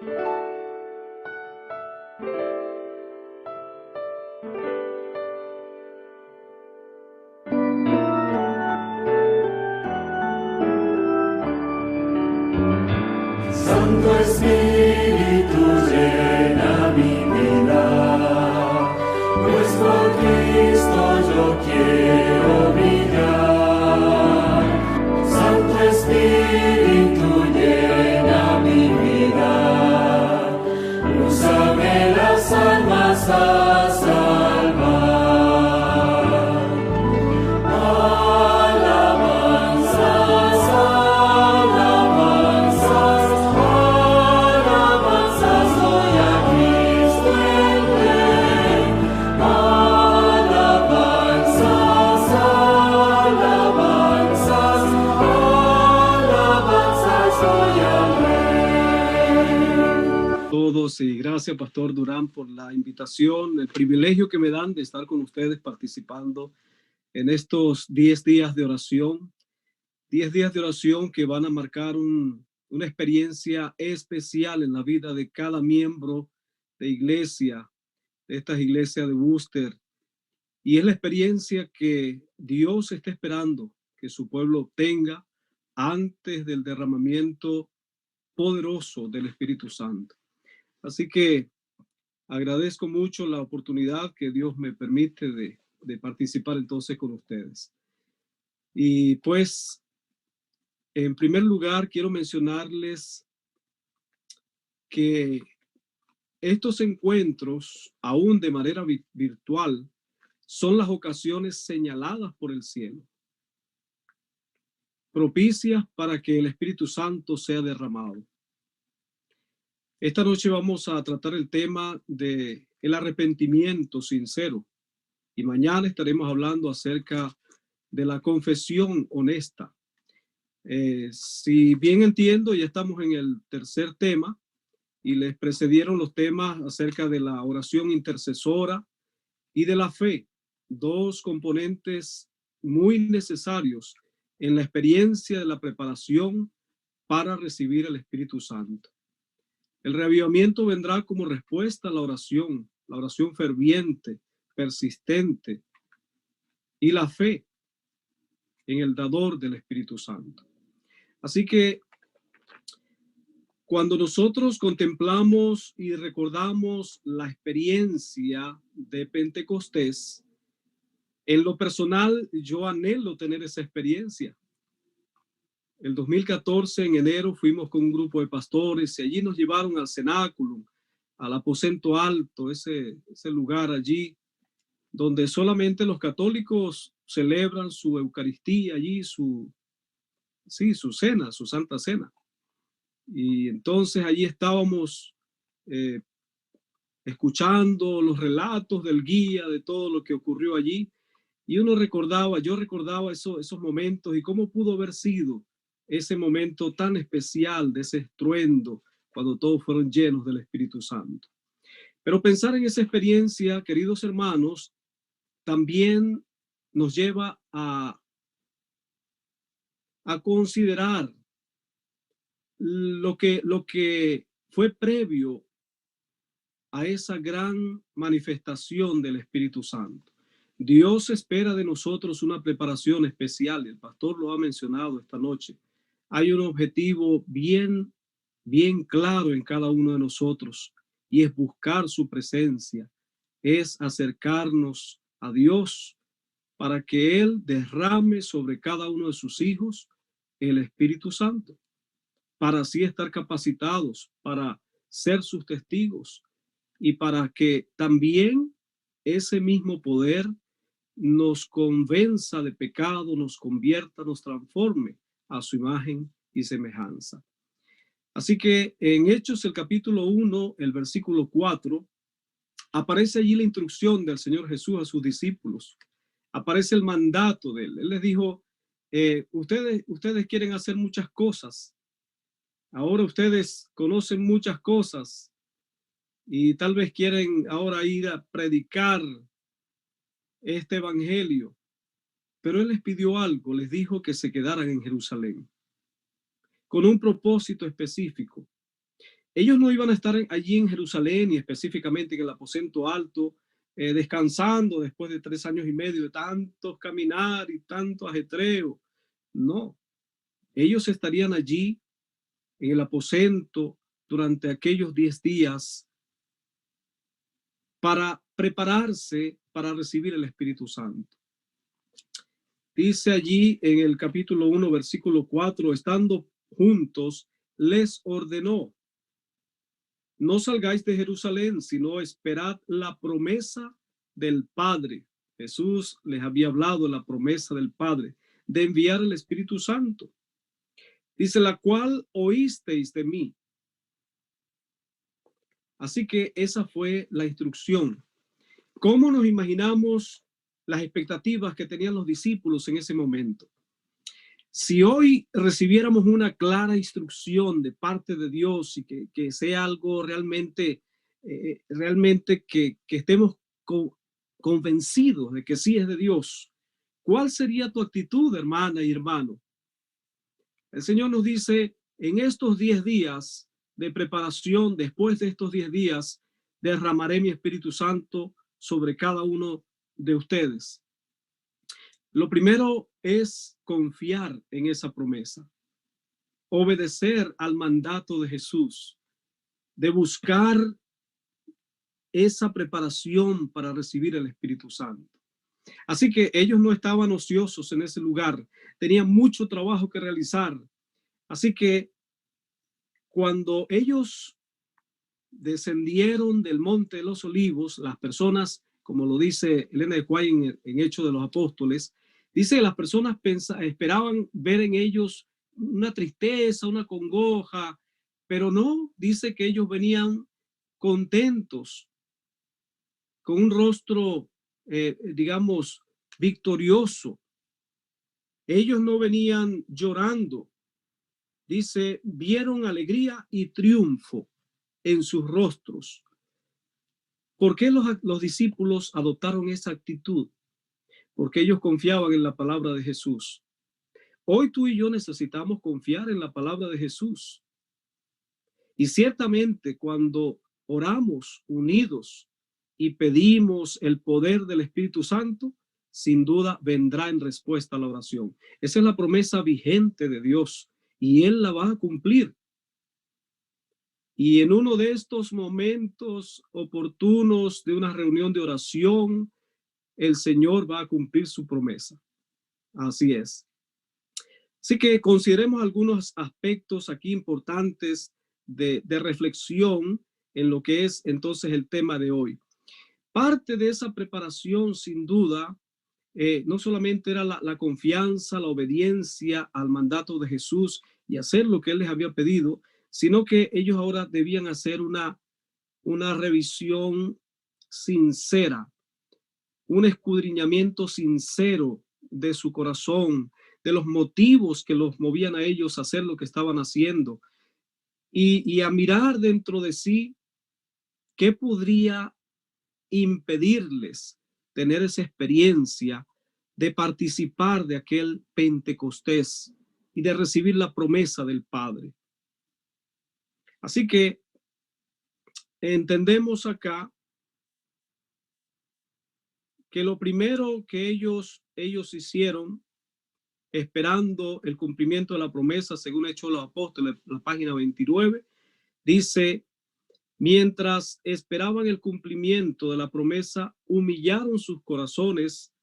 Santo Espíritu llena mi vida, pues por Cristo yo quiero brillar. Santo Espíritu llena mi vida, úsame las almas a salvar. Y gracias, Pastor Durán, por la invitación, el privilegio que me dan de estar con ustedes participando en estos 10 días de oración, 10 días de oración que van a marcar una experiencia especial en la vida de cada miembro de iglesia, de estas iglesias de Worcester, y es la experiencia que Dios está esperando que su pueblo tenga antes del derramamiento poderoso del Espíritu Santo. Así que agradezco mucho la oportunidad que Dios me permite de participar entonces con ustedes. Y pues, en primer lugar, quiero mencionarles que estos encuentros, aún de manera virtual, son las ocasiones señaladas por el cielo, propicias para que el Espíritu Santo sea derramado. Esta noche vamos a tratar el tema de el arrepentimiento sincero y mañana estaremos hablando acerca de la confesión honesta. Si bien entiendo, ya estamos en el tercer tema y les precedieron los temas acerca de la oración intercesora y de la fe, dos componentes muy necesarios en la experiencia de la preparación para recibir el Espíritu Santo. El reavivamiento vendrá como respuesta a la oración ferviente, persistente y la fe en el dador del Espíritu Santo. Así que cuando nosotros contemplamos y recordamos la experiencia de Pentecostés, en lo personal yo anhelo tener esa experiencia. El 2014, en enero, fuimos con un grupo de pastores y allí nos llevaron al cenáculo, al aposento alto, ese lugar allí, donde solamente los católicos celebran su Eucaristía allí, su cena, su Santa Cena. Y entonces allí estábamos escuchando los relatos del guía, de todo lo que ocurrió allí. Y yo recordaba esos momentos y cómo pudo haber sido ese momento tan especial de ese estruendo cuando todos fueron llenos del Espíritu Santo. Pero pensar en esa experiencia, queridos hermanos, también nos lleva a considerar lo que fue previo a esa gran manifestación del Espíritu Santo. Dios espera de nosotros una preparación especial. El pastor lo ha mencionado esta noche. Hay un objetivo bien claro en cada uno de nosotros y es buscar su presencia, es acercarnos a Dios para que Él derrame sobre cada uno de sus hijos el Espíritu Santo, para así estar capacitados para ser sus testigos y para que también ese mismo poder nos convenza de pecado, nos convierta, nos transforme a su imagen y semejanza. Así que en Hechos, el capítulo 1, el versículo 4, aparece allí la instrucción del Señor Jesús a sus discípulos. Aparece el mandato de él. Él les dijo, ustedes quieren hacer muchas cosas. Ahora ustedes conocen muchas cosas y tal vez quieren ahora ir a predicar este evangelio. Pero él les pidió algo, les dijo que se quedaran en Jerusalén con un propósito específico. ellos no iban a estar allí en Jerusalén y específicamente en el aposento alto, descansando después de 3 años y medio de tantos caminar y tanto ajetreo. No, ellos estarían allí en el aposento durante aquellos 10 días para prepararse para recibir el Espíritu Santo. Dice allí en el capítulo 1, versículo 4, estando juntos, les ordenó: no salgáis de Jerusalén, sino esperad la promesa del Padre. Jesús les había hablado de la promesa del Padre, de enviar el Espíritu Santo. Dice, la cual oísteis de mí. Así que esa fue la instrucción. ¿Cómo nos imaginamos las expectativas que tenían los discípulos en ese momento? Si hoy recibiéramos una clara instrucción de parte de Dios y que sea algo realmente, que estemos convencidos de que sí es de Dios, ¿cuál sería tu actitud, hermana y hermano? El Señor nos dice, en estos 10 días de preparación, después de estos 10 días, derramaré mi Espíritu Santo sobre cada uno de ustedes. Lo primero es confiar en esa promesa, obedecer al mandato de Jesús, de buscar esa preparación para recibir el Espíritu Santo. Así que ellos no estaban ociosos en ese lugar, tenían mucho trabajo que realizar. Así que cuando ellos descendieron del Monte de los Olivos, las personas, como lo dice Elena de White en Hechos de los Apóstoles, dice que las personas esperaban ver en ellos una tristeza, una congoja, pero no, dice que ellos venían contentos, con un rostro, digamos, victorioso. Ellos no venían llorando. Dice, vieron alegría y triunfo en sus rostros. ¿Por qué los discípulos adoptaron esa actitud? Porque ellos confiaban en la palabra de Jesús. Hoy tú y yo necesitamos confiar en la palabra de Jesús. Y ciertamente cuando oramos unidos y pedimos el poder del Espíritu Santo, sin duda vendrá en respuesta a la oración. Esa es la promesa vigente de Dios y Él la va a cumplir. Y en uno de estos momentos oportunos de una reunión de oración, el Señor va a cumplir su promesa. Así es. Así que consideremos algunos aspectos aquí importantes de reflexión en lo que es entonces el tema de hoy. Parte de esa preparación, sin duda, no solamente era la confianza, la obediencia al mandato de Jesús y hacer lo que Él les había pedido, sino que ellos ahora debían hacer una revisión sincera, un escudriñamiento sincero de su corazón, de los motivos que los movían a ellos a hacer lo que estaban haciendo y a mirar dentro de sí qué podría impedirles tener esa experiencia de participar de aquel Pentecostés y de recibir la promesa del Padre. Así que entendemos acá que lo primero que ellos hicieron, esperando el cumplimiento de la promesa, según Hechos de los Apóstoles, la página 29, dice, mientras esperaban el cumplimiento de la promesa, humillaron sus corazones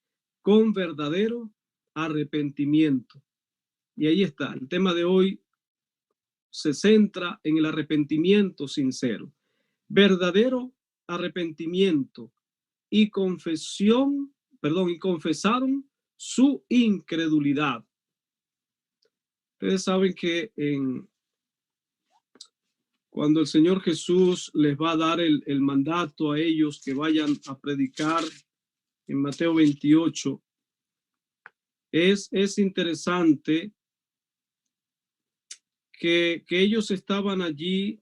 con verdadero arrepentimiento. Y ahí está, el tema de hoy se centra en el arrepentimiento sincero, verdadero arrepentimiento y confesaron su incredulidad. Ustedes saben que cuando el Señor Jesús les va a dar el mandato a ellos que vayan a predicar en Mateo 28, es interesante que ellos estaban allí.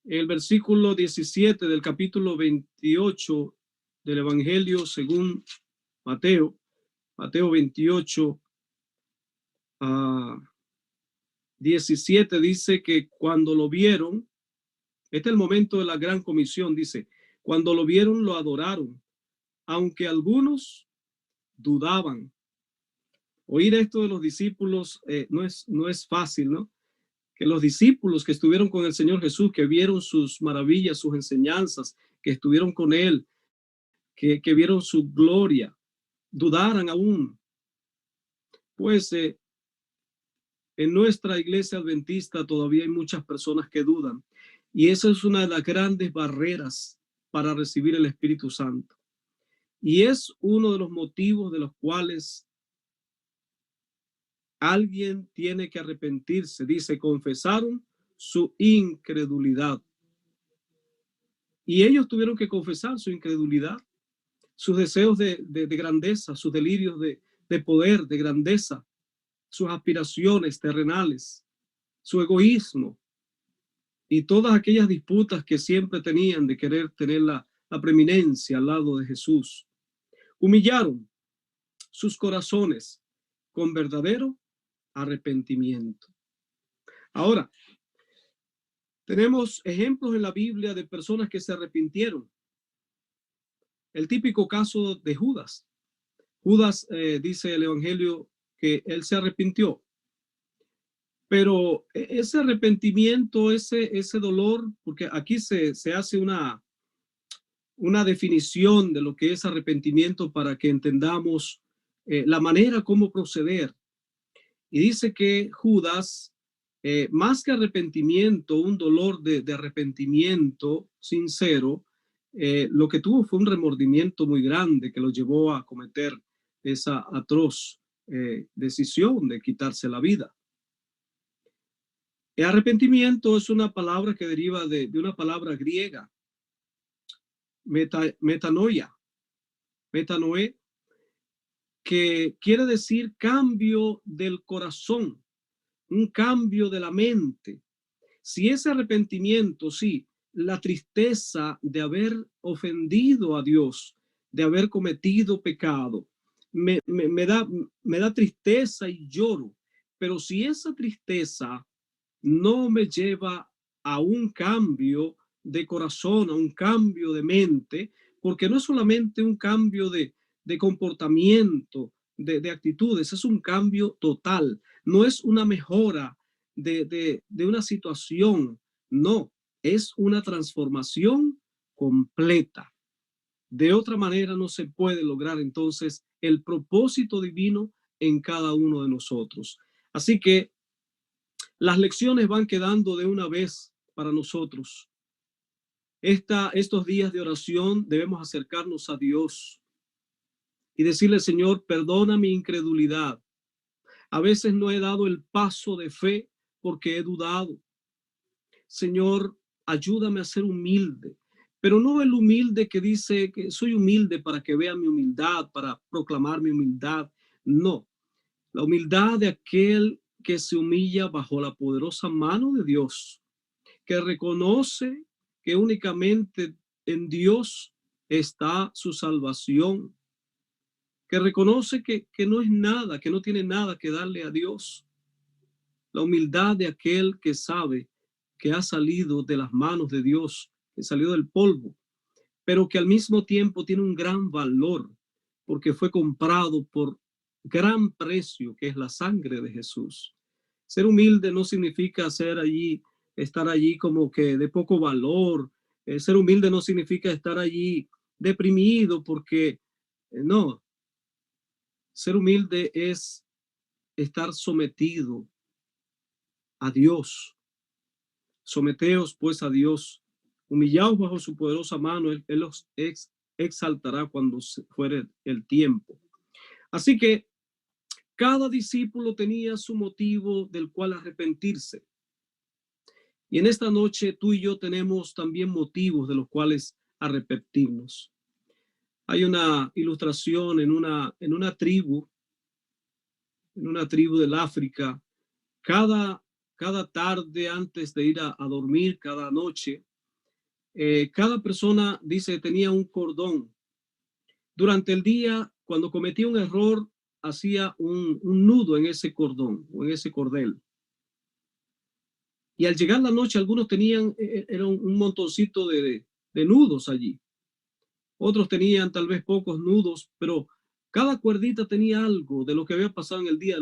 El versículo 17 del capítulo 28 del Evangelio según Mateo 28, 17 dice que cuando lo vieron, este es el momento de la gran comisión, dice, cuando lo vieron lo adoraron, aunque algunos dudaban. Oír esto de los discípulos no es fácil, ¿no? Que los discípulos que estuvieron con el Señor Jesús, que vieron sus maravillas, sus enseñanzas, que estuvieron con Él, que vieron su gloria, dudaran aún. Pues en nuestra iglesia adventista todavía hay muchas personas que dudan. Y esa es una de las grandes barreras para recibir el Espíritu Santo. Y es uno de los motivos de los cuales alguien tiene que arrepentirse. Dice, confesaron su incredulidad. Y ellos tuvieron que confesar su incredulidad, sus deseos de grandeza, sus delirios de poder, de grandeza, sus aspiraciones terrenales, su egoísmo y todas aquellas disputas que siempre tenían de querer tener la preeminencia al lado de Jesús. Humillaron sus corazones con verdadero arrepentimiento. Ahora, tenemos ejemplos en la Biblia de personas que se arrepintieron. El típico caso de Judas. Judas dice el Evangelio que él se arrepintió. Pero ese arrepentimiento, ese dolor, porque aquí se hace una definición de lo que es arrepentimiento para que entendamos la manera como proceder. Y dice que Judas, más que arrepentimiento, un dolor de arrepentimiento sincero, lo que tuvo fue un remordimiento muy grande que lo llevó a cometer esa atroz decisión de quitarse la vida. El arrepentimiento es una palabra que deriva de una palabra griega, metanoia, que quiere decir cambio del corazón, un cambio de la mente. Si ese arrepentimiento, sí, la tristeza de haber ofendido a Dios, de haber cometido pecado, me da tristeza y lloro, pero si esa tristeza no me lleva a un cambio de corazón, a un cambio de mente, porque no es solamente un cambio de comportamiento, de actitudes, es un cambio total, no es una mejora de una situación, no, es una transformación completa. De otra manera no se puede lograr entonces el propósito divino en cada uno de nosotros. Así que las lecciones van quedando de una vez para nosotros. Estos días de oración debemos acercarnos a Dios y decirle, Señor, perdona mi incredulidad. A veces no he dado el paso de fe porque he dudado. Señor, ayúdame a ser humilde, pero no el humilde que dice que soy humilde para que vea mi humildad, para proclamar mi humildad. No, la humildad de aquel que se humilla bajo la poderosa mano de Dios, que reconoce que únicamente en Dios está su salvación, que reconoce que no es nada, que no tiene nada que darle a Dios. La humildad de aquel que sabe que ha salido de las manos de Dios, que salió del polvo, pero que al mismo tiempo tiene un gran valor porque fue comprado por gran precio, que es la sangre de Jesús. Ser humilde no significa estar allí como que de poco valor. Ser humilde no significa estar allí deprimido porque no. Ser humilde es estar sometido a Dios. Someteos pues a Dios, humillaos bajo su poderosa mano, Él los exaltará cuando fuere el tiempo. Así que cada discípulo tenía su motivo del cual arrepentirse. Y en esta noche tú y yo tenemos también motivos de los cuales arrepentirnos. Hay una ilustración en una tribu del África. Cada tarde antes de ir a dormir, cada noche, cada persona dice tenía un cordón. Durante el día, cuando cometía un error, hacía un nudo en ese cordón o en ese cordel. Y al llegar la noche, algunos tenían, era un montoncito de nudos allí. Otros tenían tal vez pocos nudos, pero cada cuerdita tenía algo de lo que había pasado en el día.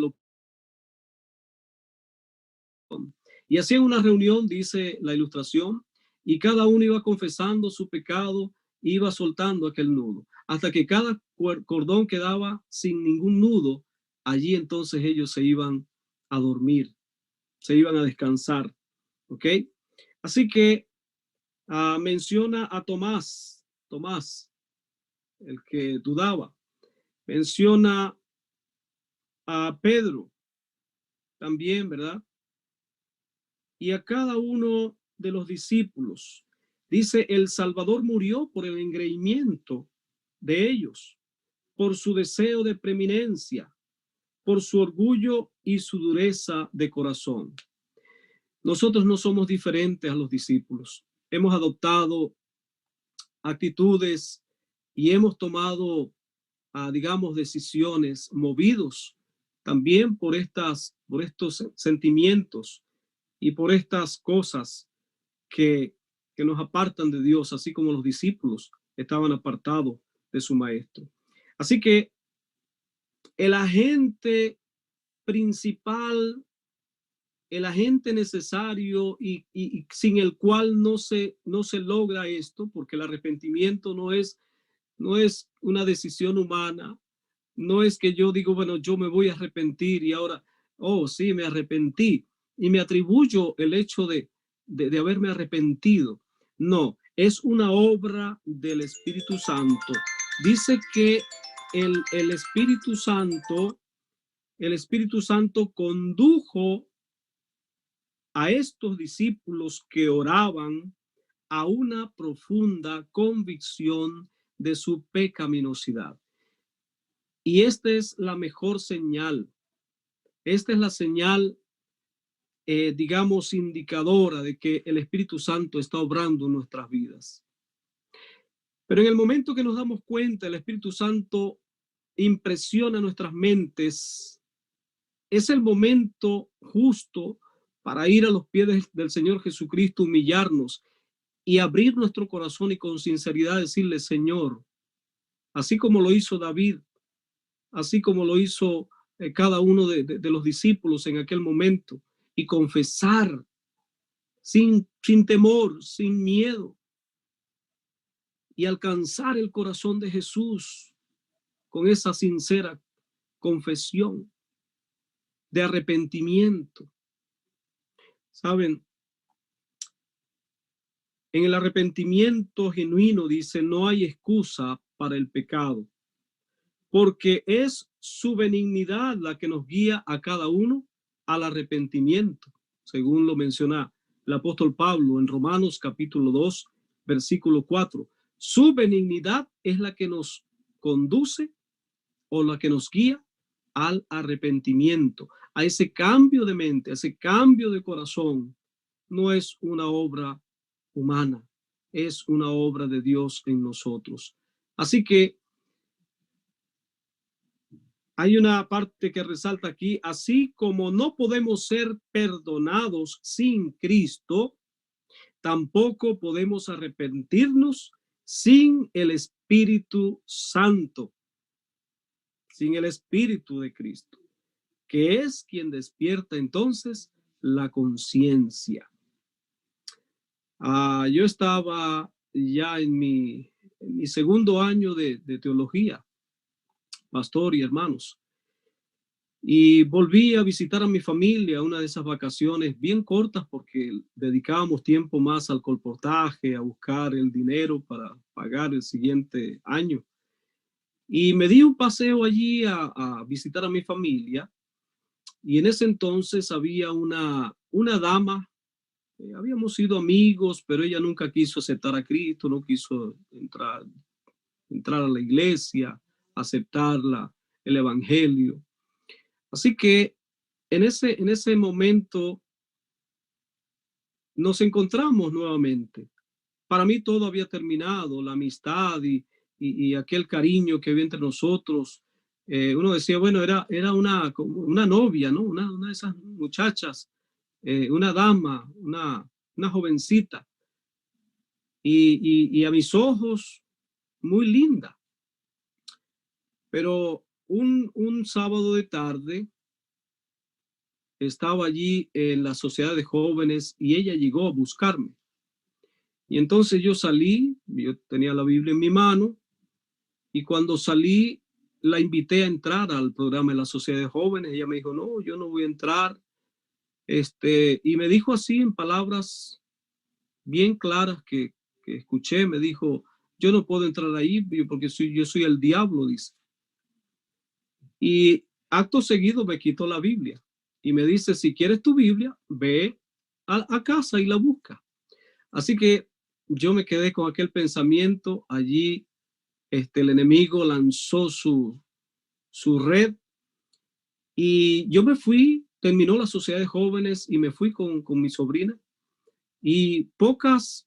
Y hacían una reunión, dice la ilustración, y cada uno iba confesando su pecado, iba soltando aquel nudo, hasta que cada cordón quedaba sin ningún nudo. Allí entonces ellos se iban a dormir, se iban a descansar. ¿Ok? Así que menciona a Tomás, el que dudaba. Menciona a Pedro también, ¿verdad? Y a cada uno de los discípulos. Dice, el Salvador murió por el engreimiento de ellos, por su deseo de preeminencia, por su orgullo y su dureza de corazón. Nosotros no somos diferentes a los discípulos. Hemos adoptado actitudes y hemos tomado, digamos, decisiones movidos también por estos sentimientos y por estas cosas que nos apartan de Dios, así como los discípulos estaban apartados de su maestro. Así que el agente principal, el agente necesario y sin el cual no se logra esto, porque el arrepentimiento no es una decisión humana, no es que yo digo, bueno, yo me voy a arrepentir y ahora, oh, sí, me arrepentí y me atribuyo el hecho de haberme arrepentido. No, es una obra del Espíritu Santo. Dice que el Espíritu Santo condujo a estos discípulos que oraban a una profunda convicción de su pecaminosidad. Y esta es la mejor señal. Esta es la señal, digamos, indicadora de que el Espíritu Santo está obrando en nuestras vidas. Pero en el momento que nos damos cuenta, el Espíritu Santo impresiona nuestras mentes. Es el momento justo para ir a los pies del Señor Jesucristo, humillarnos y abrir nuestro corazón y con sinceridad decirle, Señor, así como lo hizo David, así como lo hizo cada uno de los discípulos en aquel momento, y confesar sin temor, sin miedo, y alcanzar el corazón de Jesús con esa sincera confesión de arrepentimiento. ¿Saben? En el arrepentimiento genuino, dice, no hay excusa para el pecado, porque es su benignidad la que nos guía a cada uno al arrepentimiento, según lo menciona el apóstol Pablo en Romanos capítulo 2, versículo 4. Su benignidad es la que nos conduce o la que nos guía al arrepentimiento, a ese cambio de mente, a ese cambio de corazón. No es una obra humana, es una obra de Dios en nosotros. Así que hay una parte que resalta aquí, así como no podemos ser perdonados sin Cristo, tampoco podemos arrepentirnos sin el Espíritu Santo, sin el Espíritu de Cristo, que es quien despierta entonces la conciencia. Yo estaba ya en mi segundo año de teología, pastor y hermanos, y volví a visitar a mi familia una de esas vacaciones bien cortas porque dedicábamos tiempo más al colportaje, a buscar el dinero para pagar el siguiente año. Y me di un paseo allí a visitar a mi familia, y en ese entonces había una dama. Habíamos sido amigos, pero ella nunca quiso aceptar a Cristo, no quiso entrar a la iglesia, aceptar el evangelio. Así que en ese momento nos encontramos nuevamente. Para mí todo había terminado, la amistad y aquel cariño que había entre nosotros. Uno decía, bueno, era una novia, ¿no? Una de esas muchachas una dama, una jovencita, y a mis ojos muy linda. Pero un sábado de tarde estaba allí en la sociedad de jóvenes y ella llegó a buscarme. Y entonces yo salí, yo tenía la Biblia en mi mano, y cuando salí la invité a entrar al programa de la sociedad de jóvenes. Ella me dijo, no, yo no voy a entrar. Y me dijo así en palabras bien claras que escuché, me dijo, yo no puedo entrar ahí porque yo soy el diablo, dice. Y acto seguido me quitó la Biblia y me dice, si quieres tu Biblia, ve a casa y la busca. Así que yo me quedé con aquel pensamiento allí. El enemigo lanzó su red y yo me fui, terminó la sociedad de jóvenes y me fui con mi sobrina, y pocas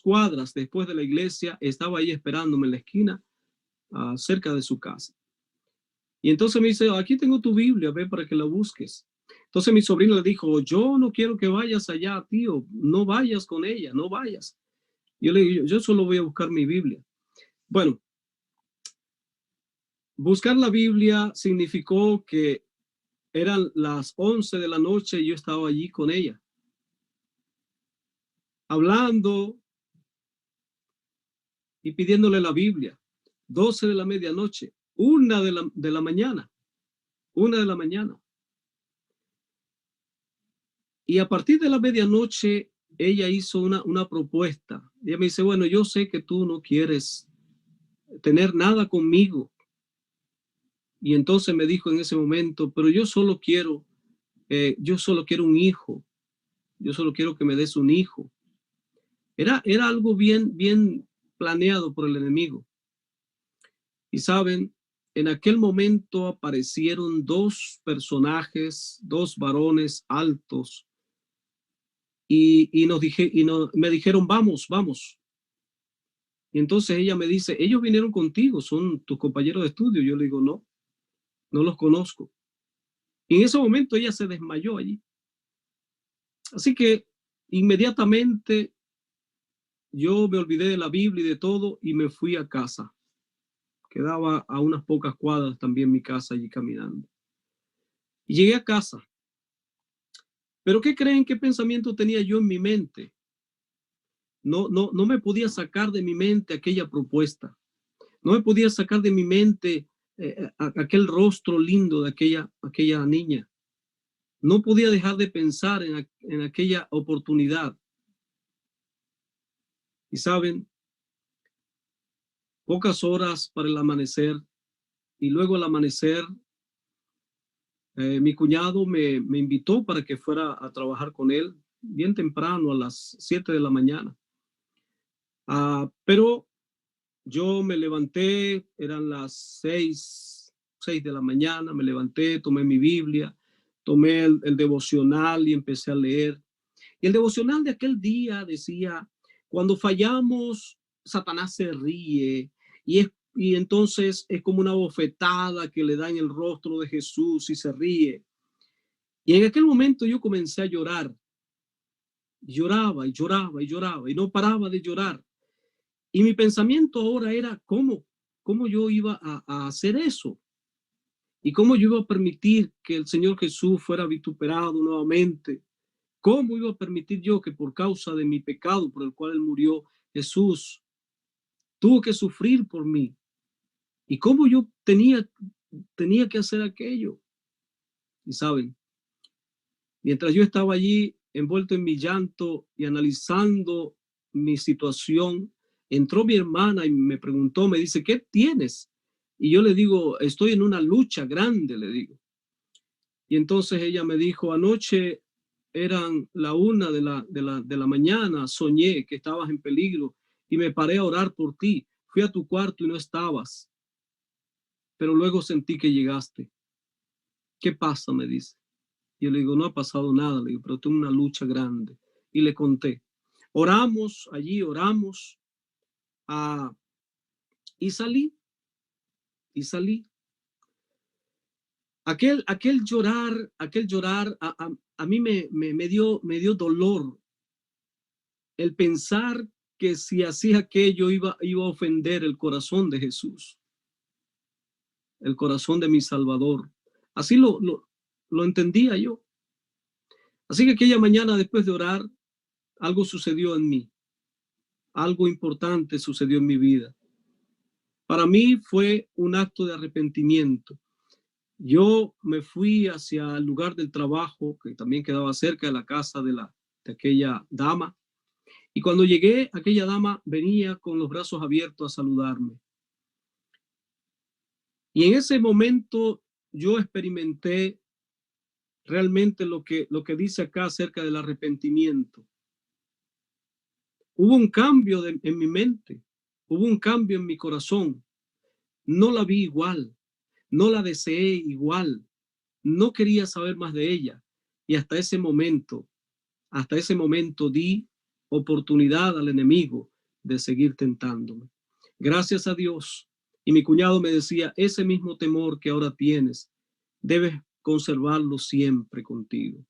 cuadras después de la iglesia estaba ahí esperándome en la esquina, cerca de su casa. Y entonces me dice, aquí tengo tu Biblia, ve para que la busques. Entonces mi sobrina le dijo, yo no quiero que vayas allá, tío, no vayas con ella, no vayas. Yo le digo, yo solo voy a buscar mi Biblia. Bueno, buscar la Biblia significó que eran las 11 de la noche y yo estaba allí con ella, hablando y pidiéndole la Biblia. 12 de la medianoche, 1 de la mañana, 1 de la mañana. Y a partir de la medianoche, ella hizo una propuesta. Ella me dice, bueno, yo sé que tú no quieres tener nada conmigo. Y entonces me dijo en ese momento, pero yo solo quiero un hijo. Yo solo quiero que me des un hijo. Era algo bien planeado por el enemigo. Y saben, en aquel momento aparecieron dos personajes, dos varones altos, y me dijeron, vamos, vamos. Y entonces ella me dice, ellos vinieron contigo, son tus compañeros de estudio. Yo le digo, no, no los conozco. Y en ese momento ella se desmayó allí. Así que inmediatamente yo me olvidé de la Biblia y de todo y me fui a casa. Quedaba a unas pocas cuadras también mi casa allí caminando. Y llegué a casa. Pero ¿qué creen? ¿Qué pensamiento tenía yo en mi mente? No me podía sacar de mi mente aquella propuesta. No me podía sacar de mi mente aquel rostro lindo de aquella niña. No podía dejar de pensar en aquella oportunidad. Y saben, pocas horas para el amanecer, y luego al amanecer, mi cuñado me invitó para que fuera a trabajar con él bien temprano, a las 7 de la mañana. Pero yo me levanté, eran las 6 de la mañana, me levanté, tomé mi Biblia, tomé el devocional y empecé a leer. Y el devocional de aquel día decía, cuando fallamos, Satanás se ríe, y entonces es como una bofetada que le da en el rostro de Jesús y se ríe. Y en aquel momento yo comencé a llorar. Lloraba y lloraba y lloraba y no paraba de llorar. Y mi pensamiento ahora era cómo yo iba a hacer eso, y cómo yo iba a permitir que el Señor Jesús fuera vituperado nuevamente. ¿Cómo iba a permitir yo que por causa de mi pecado por el cual Él murió, Jesús tuvo que sufrir por mí? ¿Y cómo yo tenía que hacer aquello? Y saben, mientras yo estaba allí envuelto en mi llanto y analizando mi situación, entró mi hermana y me preguntó, me dice, ¿qué tienes? Y yo le digo, estoy en una lucha grande, le digo. Y entonces ella me dijo, anoche eran la 1 de la mañana, soñé que estabas en peligro y me paré a orar por ti. Fui a tu cuarto y no estabas, pero luego sentí que llegaste. ¿Qué pasa? Me dice. Yo le digo, no ha pasado nada, le digo, pero tengo una lucha grande. Y le conté. Oramos allí, oramos, y salí. Aquel llorar a mí me dio dolor el pensar que si hacía aquello iba a ofender el corazón de Jesús, el corazón de mi Salvador. Así lo entendía yo. Así que aquella mañana, después de orar, algo sucedió en mí. Algo importante sucedió en mi vida. Para mí fue un acto de arrepentimiento. Yo me fui hacia el lugar del trabajo, que también quedaba cerca de la casa de aquella dama. Y cuando llegué, aquella dama venía con los brazos abiertos a saludarme. Y en ese momento yo experimenté realmente lo que dice acá acerca del arrepentimiento. Hubo un cambio en mi mente, hubo un cambio en mi corazón. No la vi igual, no la deseé igual, no quería saber más de ella. Y hasta ese momento di oportunidad al enemigo de seguir tentándome. Gracias a Dios. Y mi cuñado me decía, ese mismo temor que ahora tienes, debes conservarlo siempre contigo.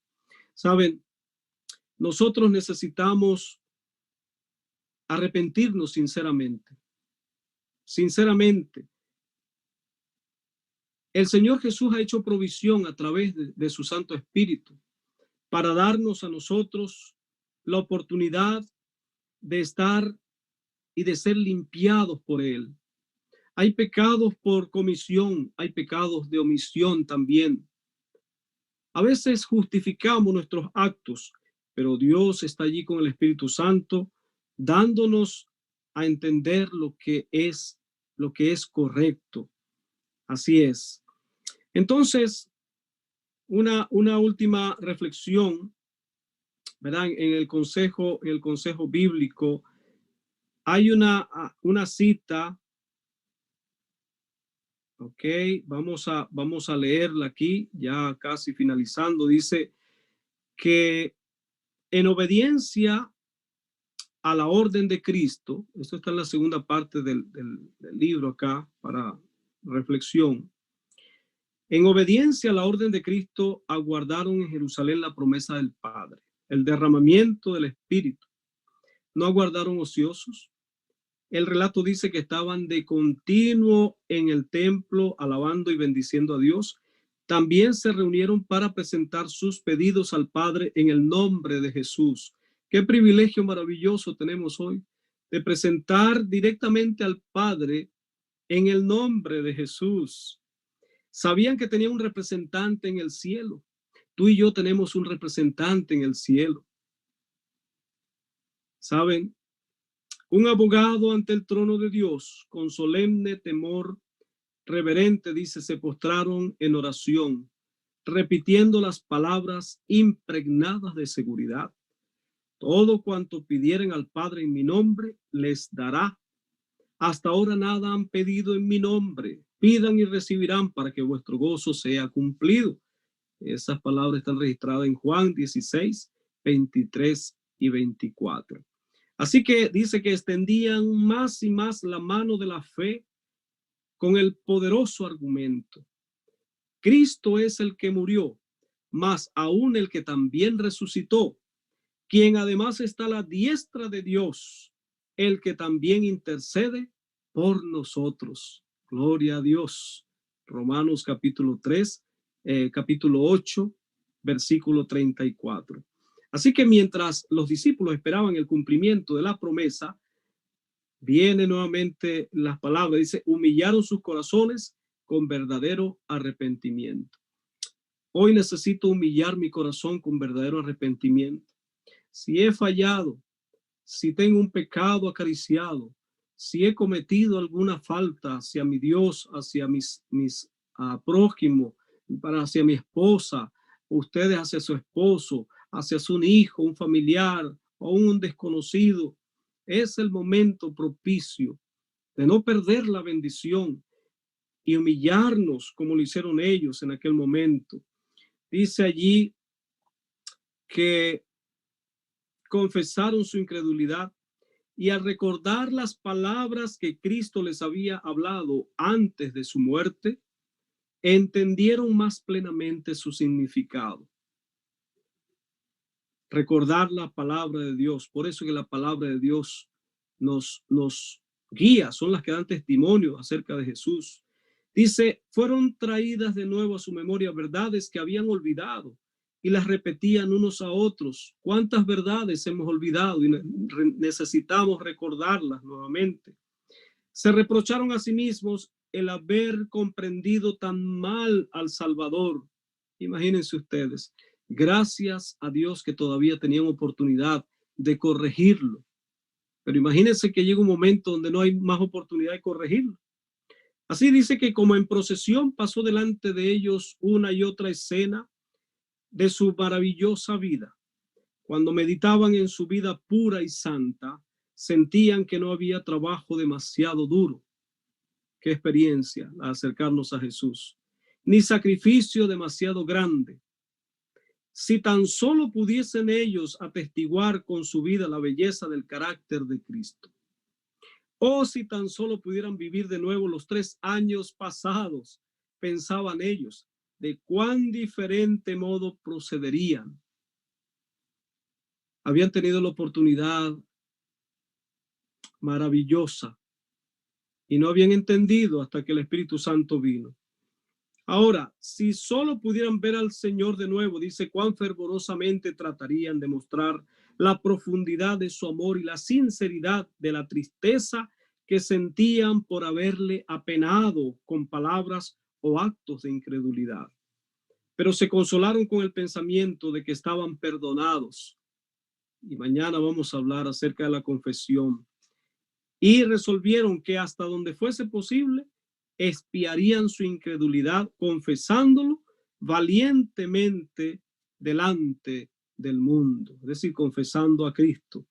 Saben, nosotros necesitamos arrepentirnos sinceramente. Sinceramente. El Señor Jesús ha hecho provisión a través de su Santo Espíritu para darnos a nosotros la oportunidad de estar y de ser limpiados por Él. Hay pecados por comisión, hay pecados de omisión también. A veces justificamos nuestros actos, pero Dios está allí con el Espíritu Santo, dándonos a entender lo que es correcto. Así es. Entonces, una última reflexión, ¿verdad? En el consejo bíblico hay una cita. Ok, vamos a leerla aquí, ya casi finalizando. Dice que en obediencia a la orden de Cristo, esto está en la segunda parte del libro acá para reflexión. En obediencia a la orden de Cristo, aguardaron en Jerusalén la promesa del Padre, el derramamiento del Espíritu. No aguardaron ociosos. El relato dice que estaban de continuo en el templo, alabando y bendiciendo a Dios. También se reunieron para presentar sus pedidos al Padre en el nombre de Jesús. Qué privilegio maravilloso tenemos hoy de presentar directamente al Padre en el nombre de Jesús. Sabían que tenía un representante en el cielo. Tú y yo tenemos un representante en el cielo. ¿Saben? Un abogado ante el trono de Dios, con solemne temor reverente, dice, se postraron en oración, repitiendo las palabras impregnadas de seguridad. Todo cuanto pidieren al Padre en mi nombre, les dará. Hasta ahora nada han pedido en mi nombre. Pidan y recibirán para que vuestro gozo sea cumplido. Esas palabras están registradas en Juan 16, 23 y 24. Así que dice que extendían más y más la mano de la fe con el poderoso argumento. Cristo es el que murió, más aún el que también resucitó, quien además está a la diestra de Dios, el que también intercede por nosotros. Gloria a Dios. Romanos capítulo 3, capítulo 8, versículo 34. Así que mientras los discípulos esperaban el cumplimiento de la promesa, viene nuevamente las palabras, dice, humillaron sus corazones con verdadero arrepentimiento. Hoy necesito humillar mi corazón con verdadero arrepentimiento. Si he fallado, si tengo un pecado acariciado, si he cometido alguna falta hacia mi Dios, hacia mis prójimos, hacia mi esposa, ustedes hacia su esposo, hacia su hijo, un familiar o un desconocido, es el momento propicio de no perder la bendición y humillarnos como lo hicieron ellos en aquel momento. Dice allí que confesaron su incredulidad y al recordar las palabras que Cristo les había hablado antes de su muerte, entendieron más plenamente su significado. Recordar la palabra de Dios. Por eso que la palabra de Dios nos guía, son las que dan testimonio acerca de Jesús. Dice, fueron traídas de nuevo a su memoria verdades que habían olvidado y las repetían unos a otros. ¿Cuántas verdades hemos olvidado y necesitamos recordarlas nuevamente? Se reprocharon a sí mismos el haber comprendido tan mal al Salvador. Imagínense ustedes, gracias a Dios que todavía tenían oportunidad de corregirlo. Pero imagínense que llega un momento donde no hay más oportunidad de corregirlo. Así dice que como en procesión pasó delante de ellos una y otra escena de su maravillosa vida. Cuando meditaban en su vida pura y santa, sentían que no había trabajo demasiado duro. Qué experiencia al acercarnos a Jesús. Ni sacrificio demasiado grande. Si tan solo pudiesen ellos atestiguar con su vida la belleza del carácter de Cristo. O si tan solo pudieran vivir de nuevo los 3 años pasados, pensaban ellos, de cuán diferente modo procederían. Habían tenido la oportunidad maravillosa y no habían entendido hasta que el Espíritu Santo vino. Ahora, si solo pudieran ver al Señor de nuevo, dice, cuán fervorosamente tratarían de mostrar la profundidad de su amor y la sinceridad de la tristeza que sentían por haberle apenado con palabras o actos de incredulidad. Pero se consolaron con el pensamiento de que estaban perdonados. Y mañana vamos a hablar acerca de la confesión. Y resolvieron que hasta donde fuese posible, expiarían su incredulidad confesándolo valientemente delante del mundo, es decir, confesando a Cristo.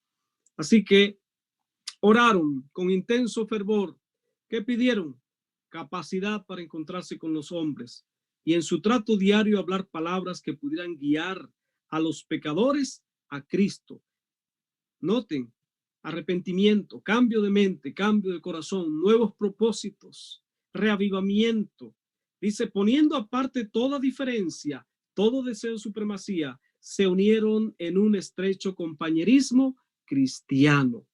Así que oraron con intenso fervor. ¿Qué pidieron? Capacidad para encontrarse con los hombres y en su trato diario hablar palabras que pudieran guiar a los pecadores a Cristo. Noten, arrepentimiento, cambio de mente, cambio de corazón, nuevos propósitos, reavivamiento. Dice, poniendo aparte toda diferencia, todo deseo de supremacía, se unieron en un estrecho compañerismo cristiano.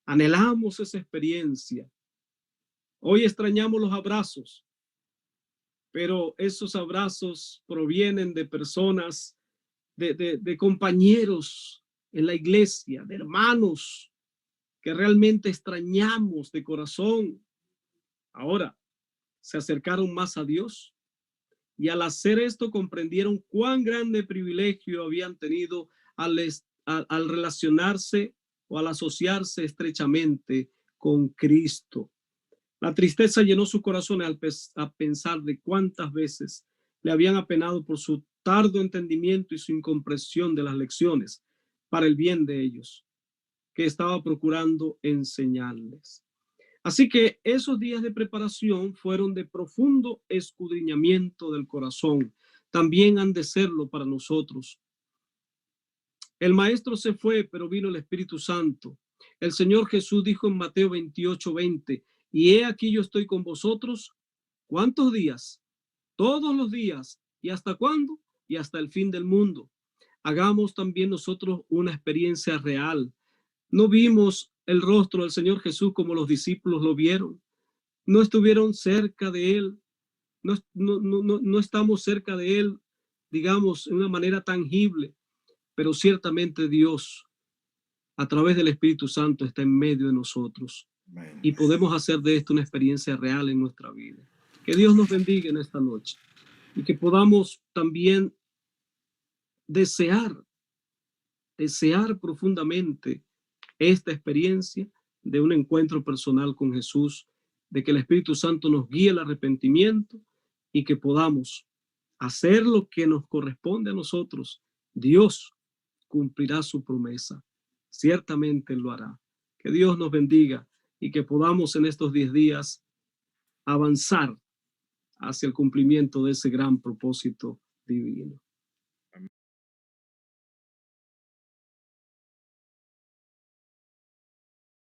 Anhelamos esa experiencia. Hoy extrañamos los abrazos, pero esos abrazos provienen de personas, de compañeros en la iglesia, de hermanos que realmente extrañamos de corazón. Ahora, se acercaron más a Dios y al hacer esto comprendieron cuán grande privilegio habían tenido al relacionarse o al asociarse estrechamente con Cristo. La tristeza llenó sus corazones a pensar de cuántas veces le habían apenado por su tardo entendimiento y su incomprensión de las lecciones para el bien de ellos, que estaba procurando enseñarles. Así que esos días de preparación fueron de profundo escudriñamiento del corazón. También han de serlo para nosotros. El maestro se fue, pero vino el Espíritu Santo. El Señor Jesús dijo en Mateo 28:20, y he aquí yo estoy con vosotros, ¿cuántos días? Todos los días. ¿Y hasta cuándo? Y hasta el fin del mundo. Hagamos también nosotros una experiencia real. No vimos el rostro del Señor Jesús como los discípulos lo vieron. No estuvieron cerca de Él. No estamos cerca de Él, digamos, de una manera tangible. Pero ciertamente Dios, a través del Espíritu Santo, está en medio de nosotros. Y podemos hacer de esto una experiencia real en nuestra vida. Que Dios nos bendiga en esta noche. Y que podamos también desear profundamente esta experiencia de un encuentro personal con Jesús, de que el Espíritu Santo nos guíe al arrepentimiento y que podamos hacer lo que nos corresponde a nosotros. Dios cumplirá su promesa. Ciertamente lo hará. Que Dios nos bendiga y que podamos en estos 10 días avanzar hacia el cumplimiento de ese gran propósito divino.